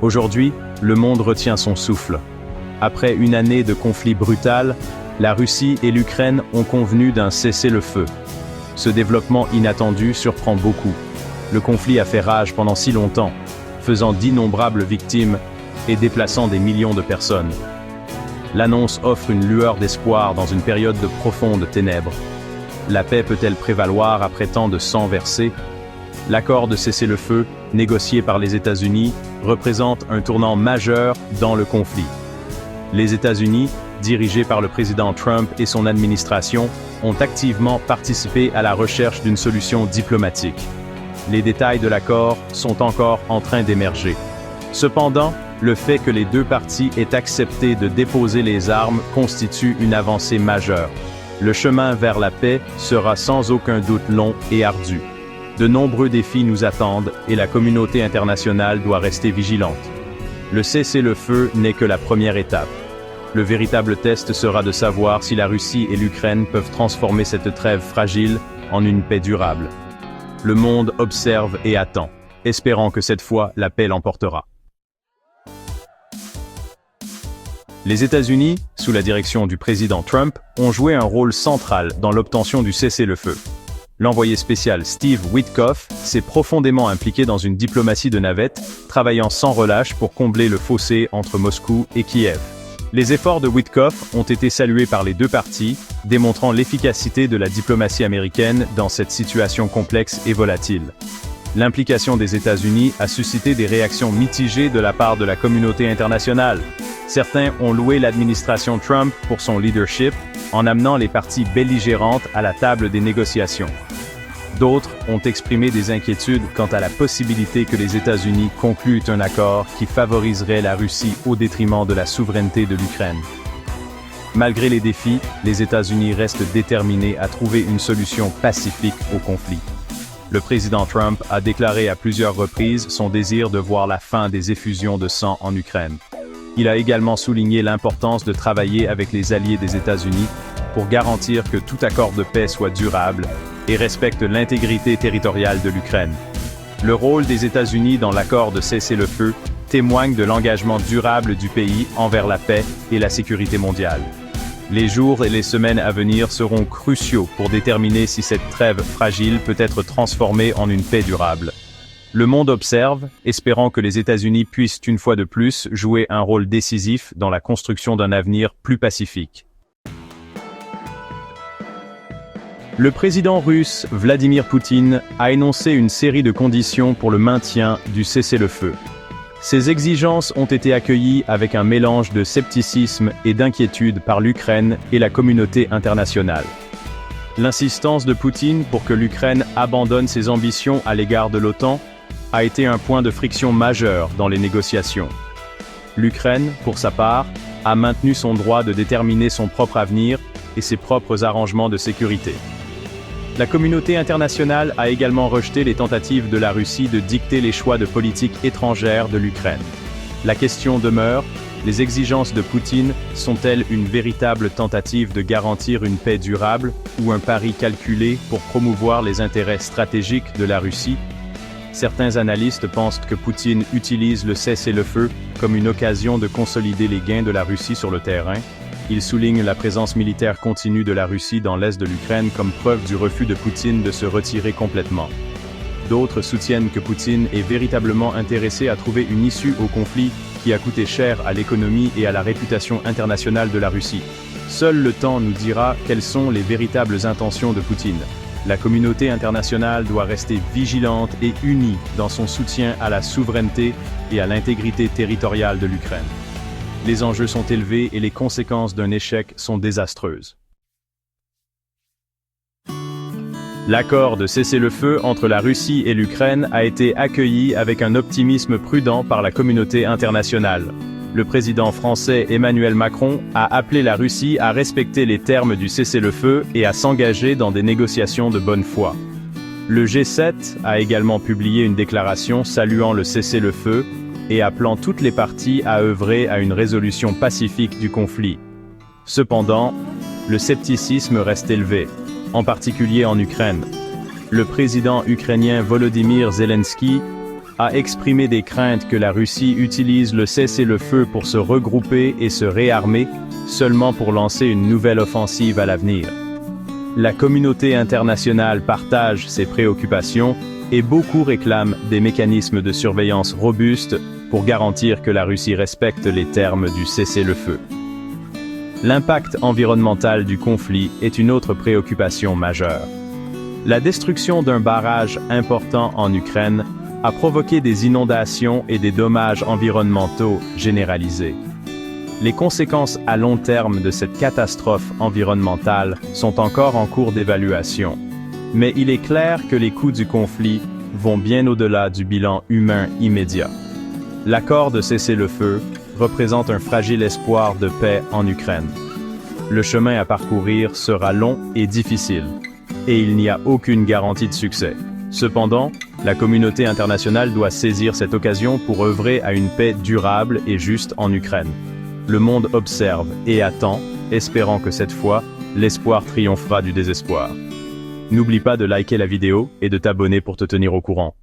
Aujourd'hui, le monde retient son souffle. Après une année de conflit brutal, la Russie et l'Ukraine ont convenu d'un cessez-le-feu. Ce développement inattendu surprend beaucoup. Le conflit a fait rage pendant si longtemps, faisant d'innombrables victimes et déplaçant des millions de personnes. L'annonce offre une lueur d'espoir dans une période de profondes ténèbres. La paix peut-elle prévaloir après tant de sang versé? L'accord de cessez-le-feu, négocié par les États-Unis, représente un tournant majeur dans le conflit. Les États-Unis, dirigés par le président Trump et son administration, ont activement participé à la recherche d'une solution diplomatique. Les détails de l'accord sont encore en train d'émerger. Cependant, le fait que les deux parties aient accepté de déposer les armes constitue une avancée majeure. Le chemin vers la paix sera sans aucun doute long et ardu. De nombreux défis nous attendent et la communauté internationale doit rester vigilante. Le cessez-le-feu n'est que la première étape. Le véritable test sera de savoir si la Russie et l'Ukraine peuvent transformer cette trêve fragile en une paix durable. Le monde observe et attend, espérant que cette fois la paix l'emportera. Les États-Unis, sous la direction du président Trump, ont joué un rôle central dans l'obtention du cessez-le-feu. L'envoyé spécial Steve Witkoff s'est profondément impliqué dans une diplomatie de navette, travaillant sans relâche pour combler le fossé entre Moscou et Kiev. Les efforts de Witkoff ont été salués par les deux parties, démontrant l'efficacité de la diplomatie américaine dans cette situation complexe et volatile. L'implication des États-Unis a suscité des réactions mitigées de la part de la communauté internationale. Certains ont loué l'administration Trump pour son leadership, en amenant les parties belligérantes à la table des négociations. D'autres ont exprimé des inquiétudes quant à la possibilité que les États-Unis concluent un accord qui favoriserait la Russie au détriment de la souveraineté de l'Ukraine. Malgré les défis, les États-Unis restent déterminés à trouver une solution pacifique au conflit. Le président Trump a déclaré à plusieurs reprises son désir de voir la fin des effusions de sang en Ukraine. Il a également souligné l'importance de travailler avec les alliés des États-Unis pour garantir que tout accord de paix soit durable et respecte l'intégrité territoriale de l'Ukraine. Le rôle des États-Unis dans l'accord de cessez-le-feu témoigne de l'engagement durable du pays envers la paix et la sécurité mondiale. Les jours et les semaines à venir seront cruciaux pour déterminer si cette trêve fragile peut être transformée en une paix durable. Le monde observe, espérant que les États-Unis puissent une fois de plus jouer un rôle décisif dans la construction d'un avenir plus pacifique. Le président russe Vladimir Poutine a énoncé une série de conditions pour le maintien du cessez-le-feu. Ces exigences ont été accueillies avec un mélange de scepticisme et d'inquiétude par l'Ukraine et la communauté internationale. L'insistance de Poutine pour que l'Ukraine abandonne ses ambitions à l'égard de l'OTAN a été un point de friction majeur dans les négociations. L'Ukraine, pour sa part, a maintenu son droit de déterminer son propre avenir et ses propres arrangements de sécurité. La communauté internationale a également rejeté les tentatives de la Russie de dicter les choix de politique étrangère de l'Ukraine. La question demeure, les exigences de Poutine sont-elles une véritable tentative de garantir une paix durable ou un pari calculé pour promouvoir les intérêts stratégiques de la Russie? Certains analystes pensent que Poutine utilise le cessez-le-feu comme une occasion de consolider les gains de la Russie sur le terrain. Il souligne la présence militaire continue de la Russie dans l'est de l'Ukraine comme preuve du refus de Poutine de se retirer complètement. D'autres soutiennent que Poutine est véritablement intéressé à trouver une issue au conflit qui a coûté cher à l'économie et à la réputation internationale de la Russie. Seul le temps nous dira quelles sont les véritables intentions de Poutine. La communauté internationale doit rester vigilante et unie dans son soutien à la souveraineté et à l'intégrité territoriale de l'Ukraine. Les enjeux sont élevés et les conséquences d'un échec sont désastreuses. L'accord de cessez-le-feu entre la Russie et l'Ukraine a été accueilli avec un optimisme prudent par la communauté internationale. Le président français Emmanuel Macron a appelé la Russie à respecter les termes du cessez-le-feu et à s'engager dans des négociations de bonne foi. Le G7 a également publié une déclaration saluant le cessez-le-feu et appelant toutes les parties à œuvrer à une résolution pacifique du conflit. Cependant, le scepticisme reste élevé, en particulier en Ukraine. Le président ukrainien Volodymyr Zelensky a exprimé des craintes que la Russie utilise le cessez-le-feu pour se regrouper et se réarmer, seulement pour lancer une nouvelle offensive à l'avenir. La communauté internationale partage ces préoccupations et beaucoup réclament des mécanismes de surveillance robustes pour garantir que la Russie respecte les termes du cessez-le-feu. L'impact environnemental du conflit est une autre préoccupation majeure. La destruction d'un barrage important en Ukraine a provoqué des inondations et des dommages environnementaux généralisés. Les conséquences à long terme de cette catastrophe environnementale sont encore en cours d'évaluation. Mais il est clair que les coûts du conflit vont bien au-delà du bilan humain immédiat. L'accord de cessez-le-feu représente un fragile espoir de paix en Ukraine. Le chemin à parcourir sera long et difficile, et il n'y a aucune garantie de succès. Cependant, la communauté internationale doit saisir cette occasion pour œuvrer à une paix durable et juste en Ukraine. Le monde observe et attend, espérant que cette fois, l'espoir triomphera du désespoir. N'oublie pas de liker la vidéo et de t'abonner pour te tenir au courant.